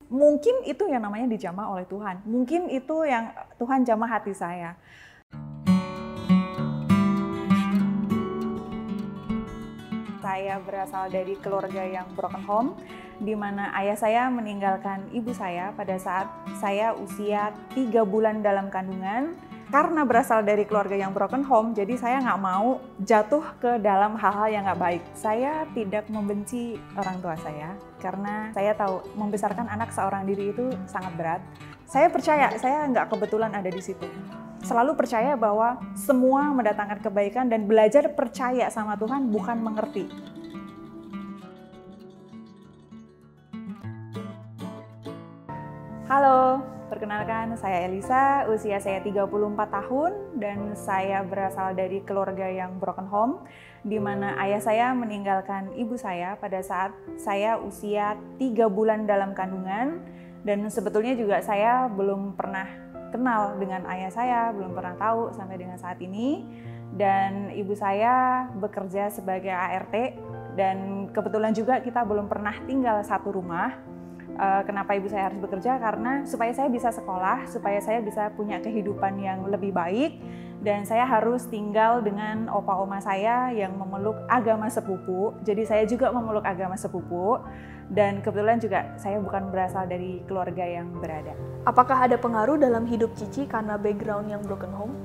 Mungkin itu yang namanya dijamah oleh Tuhan. Mungkin itu yang Tuhan jamah hati saya. Saya berasal dari keluarga yang broken home, di mana ayah saya meninggalkan ibu saya pada saat saya usia 3 bulan dalam kandungan. Karena berasal dari keluarga yang broken home, jadi saya nggak mau jatuh ke dalam hal-hal yang nggak baik. Saya tidak membenci orang tua saya, karena saya tahu membesarkan anak seorang diri itu sangat berat. Saya percaya, saya nggak kebetulan ada di situ. Selalu percaya bahwa semua mendatangkan kebaikan dan belajar percaya sama Tuhan bukan mengerti. Halo, perkenalkan saya Elisa, usia saya 34 tahun dan saya berasal dari keluarga yang broken home, di mana ayah saya meninggalkan ibu saya pada saat saya usia 3 bulan dalam kandungan, dan sebetulnya juga saya belum pernah kenal dengan ayah saya, belum pernah tahu sampai dengan saat ini. Dan ibu saya bekerja sebagai ART, dan kebetulan juga kita belum pernah tinggal satu rumah. Kenapa ibu saya harus bekerja? Karena supaya saya bisa sekolah, supaya saya bisa punya kehidupan yang lebih baik, dan saya harus tinggal dengan opa oma saya yang memeluk agama sepupu. Jadi saya juga memeluk agama sepupu, dan kebetulan juga saya bukan berasal dari keluarga yang berada. Apakah ada pengaruh dalam hidup Cici karena background yang broken home?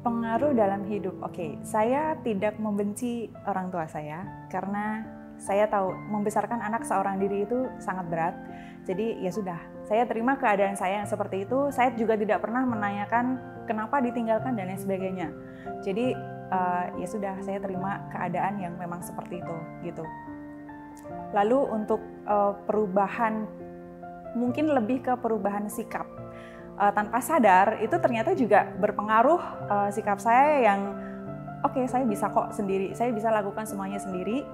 Pengaruh dalam hidup, oke. Saya tidak membenci orang tua saya, karena saya tahu membesarkan anak seorang diri itu sangat berat. Jadi ya sudah, saya terima keadaan saya yang seperti itu. Saya juga tidak pernah menanyakan kenapa ditinggalkan dan lain sebagainya. Jadi ya sudah, saya terima keadaan yang memang seperti itu gitu. Lalu untuk perubahan, mungkin lebih ke perubahan sikap. Tanpa sadar itu ternyata juga berpengaruh sikap saya yang oke, saya bisa kok sendiri, saya bisa lakukan semuanya sendiri.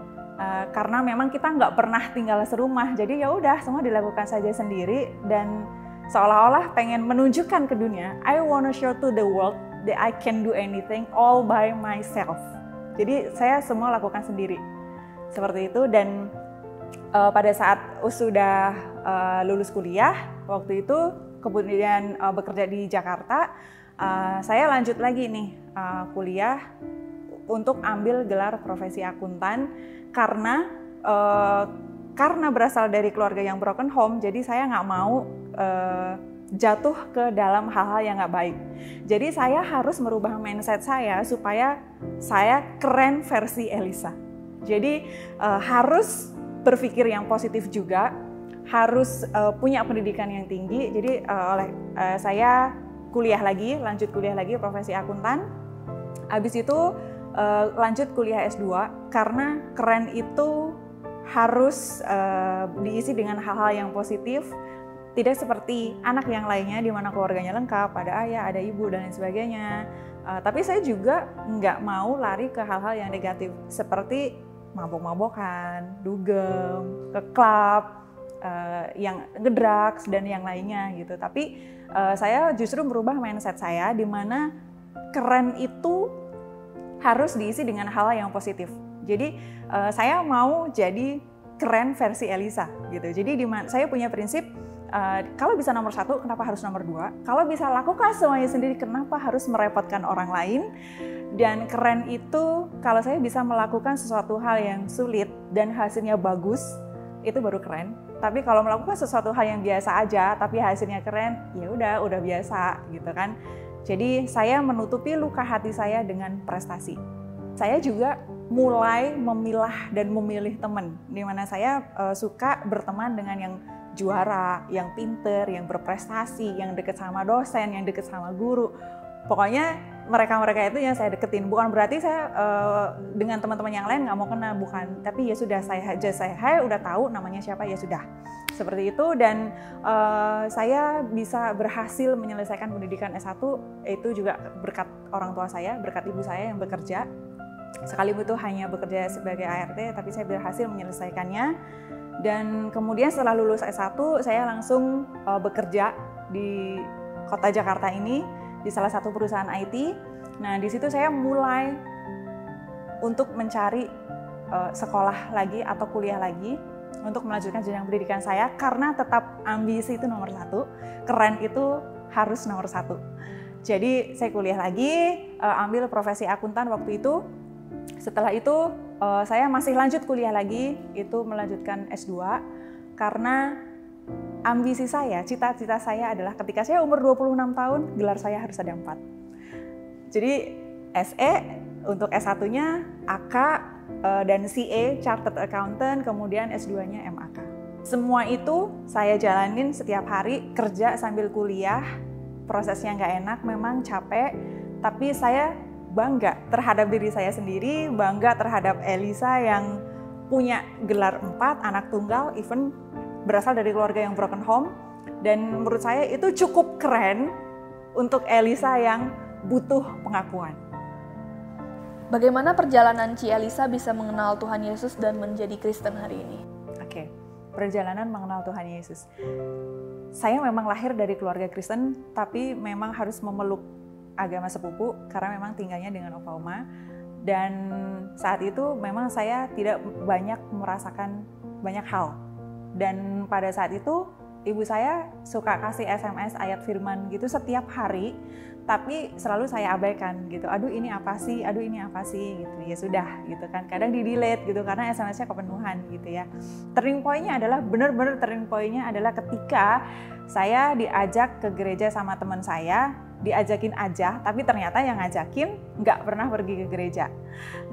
Karena memang kita nggak pernah tinggal serumah, jadi ya udah semua dilakukan saja sendiri, dan seolah-olah pengen menunjukkan ke dunia, I wanna show to the world that I can do anything all by myself. Jadi saya semua lakukan sendiri, seperti itu. Dan pada saat sudah lulus kuliah, waktu itu kemudian bekerja di Jakarta, saya lanjut lagi nih kuliah untuk ambil gelar profesi akuntan. Karena berasal dari keluarga yang broken home, jadi saya nggak mau jatuh ke dalam hal-hal yang nggak baik. Jadi saya harus merubah mindset saya supaya saya keren versi Elisa. Jadi harus berpikir yang positif juga, harus punya pendidikan yang tinggi. Jadi saya lanjut kuliah lagi profesi akuntan. Habis itu lanjut kuliah S2, karena keren itu harus diisi dengan hal-hal yang positif, tidak seperti anak yang lainnya di mana keluarganya lengkap, ada ayah, ada ibu, dan lain sebagainya. Tapi saya juga nggak mau lari ke hal-hal yang negatif, seperti mabok-mabokan, dugem, ke klub, yang ngedrugs, dan yang lainnya gitu. Tapi saya justru merubah mindset saya, di mana keren itu harus diisi dengan hal yang positif. Jadi saya mau jadi keren versi Elisa gitu. Jadi saya punya prinsip, kalau bisa nomor 1, kenapa harus nomor 2? Kalau bisa lakukan semuanya sendiri, kenapa harus merepotkan orang lain? Dan keren itu kalau saya bisa melakukan sesuatu hal yang sulit dan hasilnya bagus, itu baru keren. Tapi kalau melakukan sesuatu hal yang biasa aja tapi hasilnya keren, ya udah biasa gitu kan. Jadi saya menutupi luka hati saya dengan prestasi. Saya juga mulai memilah dan memilih teman, di mana saya suka berteman dengan yang juara, yang pinter, yang berprestasi, yang dekat sama dosen, yang dekat sama guru. Pokoknya mereka-mereka itu yang saya deketin. Bukan berarti saya dengan teman-teman yang lain nggak mau kenal, bukan. Tapi ya sudah, saya udah tahu namanya siapa, ya sudah. Seperti itu. Dan saya bisa berhasil menyelesaikan pendidikan S1 itu juga berkat orang tua saya, berkat ibu saya yang bekerja. Sekalipun itu hanya bekerja sebagai ART, tapi saya berhasil menyelesaikannya. Dan kemudian setelah lulus S1, saya langsung bekerja di kota Jakarta ini, di salah satu perusahaan IT. Nah, di situ saya mulai untuk mencari sekolah lagi atau kuliah lagi. untuk melanjutkan jenjang pendidikan saya karena tetap ambisi itu nomor satu, keren itu harus nomor satu. Jadi saya kuliah lagi, ambil profesi akuntan waktu itu. Setelah itu saya masih lanjut kuliah lagi, itu melanjutkan S2 karena ambisi saya, cita-cita saya adalah ketika saya umur 26 tahun, gelar saya harus ada 4. Jadi SE untuk S1-nya AK dan CA, Chartered Accountant, kemudian S2-nya MAK. Semua itu saya jalanin setiap hari, kerja sambil kuliah, prosesnya nggak enak, memang capek, tapi saya bangga terhadap diri saya sendiri, bangga terhadap Elisa yang punya gelar 4, anak tunggal, even berasal dari keluarga yang broken home, dan menurut saya itu cukup keren untuk Elisa yang butuh pengakuan. Bagaimana perjalanan Ci Elisa bisa mengenal Tuhan Yesus dan menjadi Kristen hari ini? Oke, perjalanan mengenal Tuhan Yesus. Saya memang lahir dari keluarga Kristen, tapi memang harus memeluk agama sepupu karena memang tinggalnya dengan opa oma. Dan saat itu memang saya tidak banyak merasakan banyak hal. Dan pada saat itu ibu saya suka kasih SMS ayat firman gitu setiap hari, tapi selalu saya abaikan gitu. Aduh ini apa sih gitu. Ya sudah gitu kan. Kadang di-delete gitu karena SMS-nya kepenuhan gitu ya. Turning point-nya adalah benar-benar turning point-nya adalah ketika saya diajak ke gereja sama teman saya, diajakin aja, tapi ternyata yang ngajakin nggak pernah pergi ke gereja.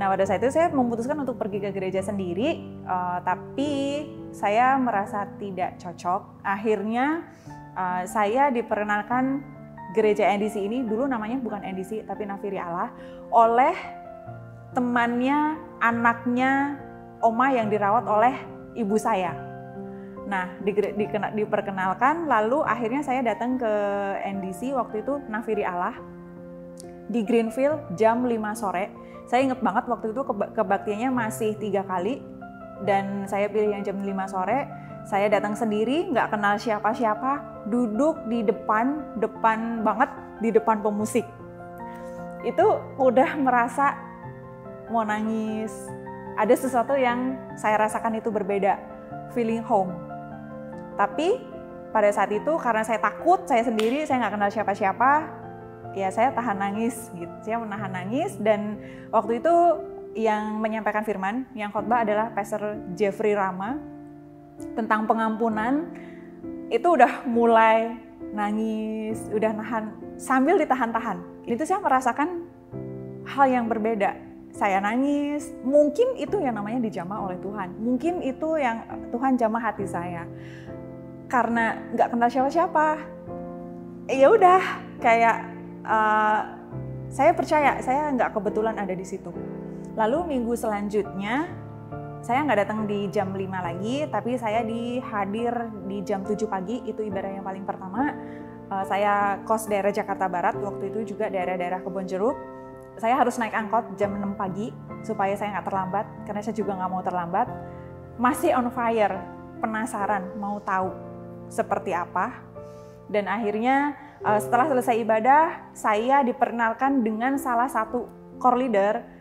Nah pada saat itu saya memutuskan untuk pergi ke gereja sendiri, tapi saya merasa tidak cocok. Akhirnya saya diperkenalkan gereja NDC ini, dulu namanya bukan NDC tapi Nafiri Allah, oleh temannya, anaknya oma yang dirawat oleh ibu saya. Nah, diperkenalkan, lalu akhirnya saya datang ke NDC waktu itu Nafiri Allah di Greenfield jam 5 sore. Saya inget banget waktu itu kebaktiannya masih 3 kali dan saya pilih yang jam 5 sore. Saya datang sendiri, nggak kenal siapa-siapa, duduk di depan banget, di depan pemusik. Itu udah merasa mau nangis. Ada sesuatu yang saya rasakan itu berbeda, feeling home. Tapi pada saat itu karena saya takut, saya sendiri, saya nggak kenal siapa-siapa, ya saya tahan nangis gitu. Saya menahan nangis dan waktu itu yang menyampaikan firman, yang khotbah adalah Pastor Jeffrey Rama tentang pengampunan. Itu udah mulai nangis, udah nahan, sambil ditahan-tahan. Itu saya merasakan hal yang berbeda. Saya nangis, mungkin itu yang namanya dijamah oleh Tuhan. Mungkin itu yang Tuhan jamah hati saya. Karena nggak kenal siapa-siapa, ya udah kayak saya percaya saya nggak kebetulan ada di situ. Lalu minggu selanjutnya saya nggak datang di jam 5 lagi, tapi saya hadir di jam 7 pagi, itu ibadah yang paling pertama. Saya kos daerah Jakarta Barat, waktu itu juga daerah-daerah Kebonjeruk. Saya harus naik angkot jam 6 pagi supaya saya nggak terlambat, karena saya juga nggak mau terlambat. Masih on fire, penasaran, mau tahu seperti apa. Dan akhirnya setelah selesai ibadah, saya diperkenalkan dengan salah satu core leader.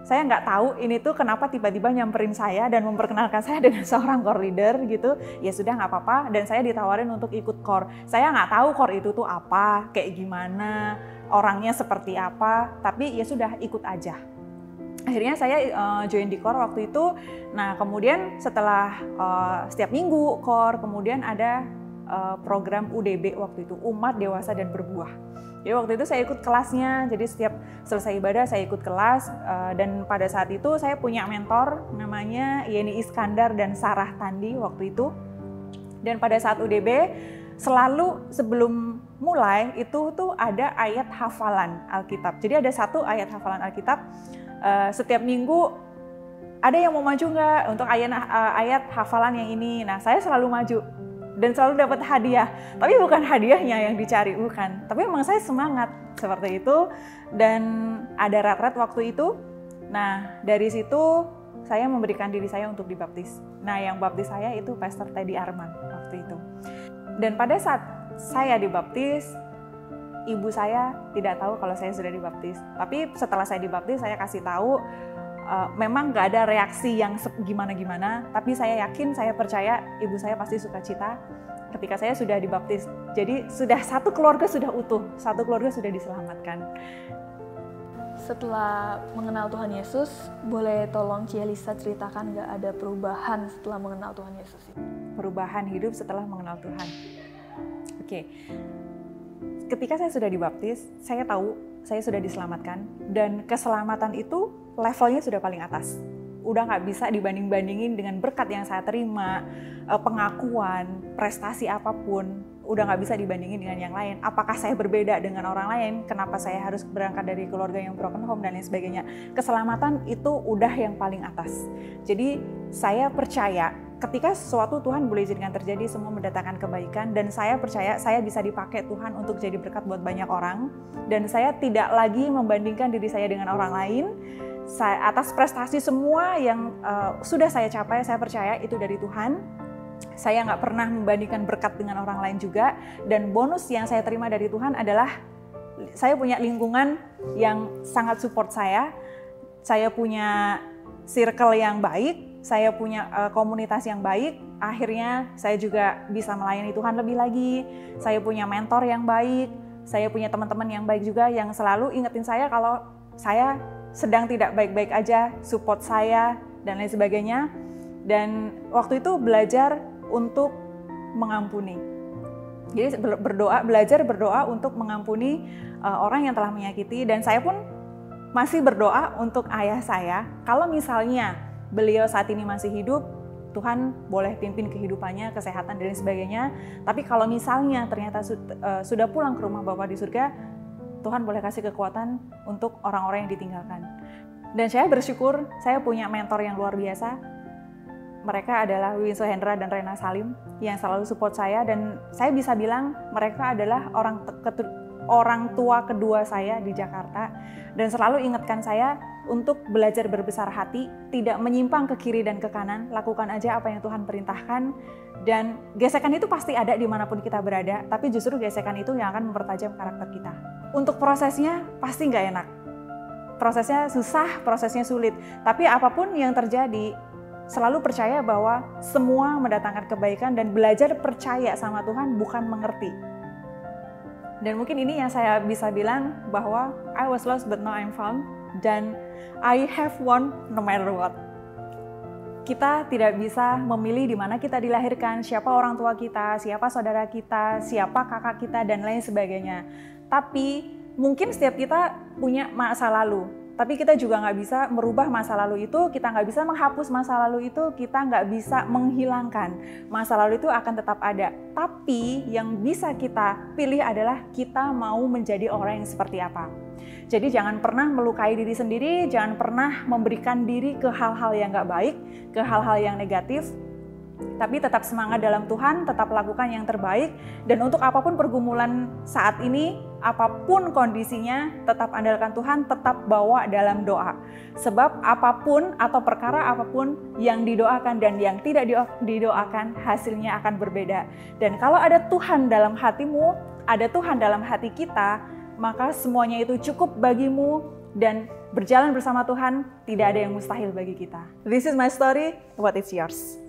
Saya nggak tahu ini tuh kenapa tiba-tiba nyamperin saya dan memperkenalkan saya dengan seorang core leader gitu. Ya sudah nggak apa-apa, dan saya ditawarin untuk ikut core. Saya nggak tahu core itu tuh apa, kayak gimana, orangnya seperti apa, tapi ya sudah ikut aja. Akhirnya saya join di core waktu itu. Nah kemudian setelah setiap minggu core, kemudian ada program UDB waktu itu, Umat Dewasa dan Berbuah. Jadi waktu itu saya ikut kelasnya, jadi setiap selesai ibadah saya ikut kelas, dan pada saat itu saya punya mentor namanya Yeni Iskandar dan Sarah Tandi waktu itu. Dan pada saat UDB selalu sebelum mulai itu tuh ada ayat hafalan Alkitab. Jadi ada satu ayat hafalan Alkitab. Setiap minggu ada yang mau maju nggak untuk ayat hafalan yang ini. Nah saya selalu maju dan selalu dapat hadiah, tapi bukan hadiahnya yang dicari, bukan, tapi memang saya semangat seperti itu. Dan ada retret waktu itu. Nah dari situ saya memberikan diri saya untuk dibaptis. Nah yang baptis saya itu Pastor Teddy Arman waktu itu. Dan pada saat saya dibaptis, ibu saya tidak tahu kalau saya sudah dibaptis. Tapi setelah saya dibaptis, saya kasih tahu memang nggak ada reaksi yang gimana-gimana, tapi saya yakin, saya percaya ibu saya pasti sukacita ketika saya sudah dibaptis. Jadi sudah satu keluarga sudah utuh, satu keluarga sudah diselamatkan. Setelah mengenal Tuhan Yesus, boleh tolong Cia Lisa ceritakan nggak ada perubahan setelah mengenal Tuhan Yesus? Perubahan hidup setelah mengenal Tuhan. Oke. Ketika saya sudah dibaptis, saya tahu saya sudah diselamatkan, dan keselamatan itu levelnya sudah paling atas. Udah nggak bisa dibanding-bandingin dengan berkat yang saya terima, pengakuan, prestasi apapun, udah nggak bisa dibandingin dengan yang lain. Apakah saya berbeda dengan orang lain? Kenapa saya harus berangkat dari keluarga yang broken home dan lain sebagainya? Keselamatan itu udah yang paling atas. Jadi saya percaya ketika sesuatu Tuhan boleh jadikan terjadi, semua mendatangkan kebaikan, dan saya percaya saya bisa dipakai Tuhan untuk jadi berkat buat banyak orang, dan saya tidak lagi membandingkan diri saya dengan orang lain. Atas prestasi semua yang sudah saya capai, saya percaya itu dari Tuhan. Saya nggak pernah membandingkan berkat dengan orang lain juga, dan bonus yang saya terima dari Tuhan adalah saya punya lingkungan yang sangat support saya punya circle yang baik, saya punya komunitas yang baik, akhirnya saya juga bisa melayani Tuhan lebih lagi. Saya punya mentor yang baik, saya punya teman-teman yang baik juga yang selalu ingetin saya kalau saya sedang tidak baik-baik aja, support saya, dan lain sebagainya. Dan waktu itu belajar untuk mengampuni. Jadi belajar berdoa untuk mengampuni orang yang telah menyakiti, dan saya pun masih berdoa untuk ayah saya. Kalau misalnya beliau saat ini masih hidup, Tuhan boleh pimpin kehidupannya, kesehatan, dan sebagainya. Tapi kalau misalnya ternyata sudah pulang ke rumah Bapa di surga, Tuhan boleh kasih kekuatan untuk orang-orang yang ditinggalkan. Dan saya bersyukur saya punya mentor yang luar biasa. Mereka adalah Wiwin Suhendra dan Rena Salim yang selalu support saya, dan saya bisa bilang mereka adalah orang tua kedua saya di Jakarta, dan selalu ingatkan saya untuk belajar berbesar hati, tidak menyimpang ke kiri dan ke kanan, lakukan aja apa yang Tuhan perintahkan. Dan gesekan itu pasti ada dimanapun kita berada, tapi justru gesekan itu yang akan mempertajam karakter kita. Untuk prosesnya pasti nggak enak, prosesnya susah, prosesnya sulit, tapi apapun yang terjadi, selalu percaya bahwa semua mendatangkan kebaikan, dan belajar percaya sama Tuhan, bukan mengerti. Dan mungkin ini yang saya bisa bilang bahwa I was lost but now I'm found, dan I have won no matter what. Kita tidak bisa memilih di mana kita dilahirkan, siapa orang tua kita, siapa saudara kita, siapa kakak kita, dan lain sebagainya. Tapi mungkin setiap kita punya masa lalu. Tapi kita juga nggak bisa merubah masa lalu itu, kita nggak bisa menghapus masa lalu itu, kita nggak bisa menghilangkan. Masa lalu itu akan tetap ada. Tapi yang bisa kita pilih adalah kita mau menjadi orang yang seperti apa. Jadi jangan pernah melukai diri sendiri, jangan pernah memberikan diri ke hal-hal yang nggak baik, ke hal-hal yang negatif. Tapi tetap semangat dalam Tuhan, tetap lakukan yang terbaik, dan untuk apapun pergumulan saat ini, apapun kondisinya, tetap andalkan Tuhan, tetap bawa dalam doa. Sebab apapun atau perkara apapun yang didoakan dan yang tidak didoakan, hasilnya akan berbeda. Dan kalau ada Tuhan dalam hatimu, ada Tuhan dalam hati kita, maka semuanya itu cukup bagimu, dan berjalan bersama Tuhan tidak ada yang mustahil bagi kita. This is my story, what is yours?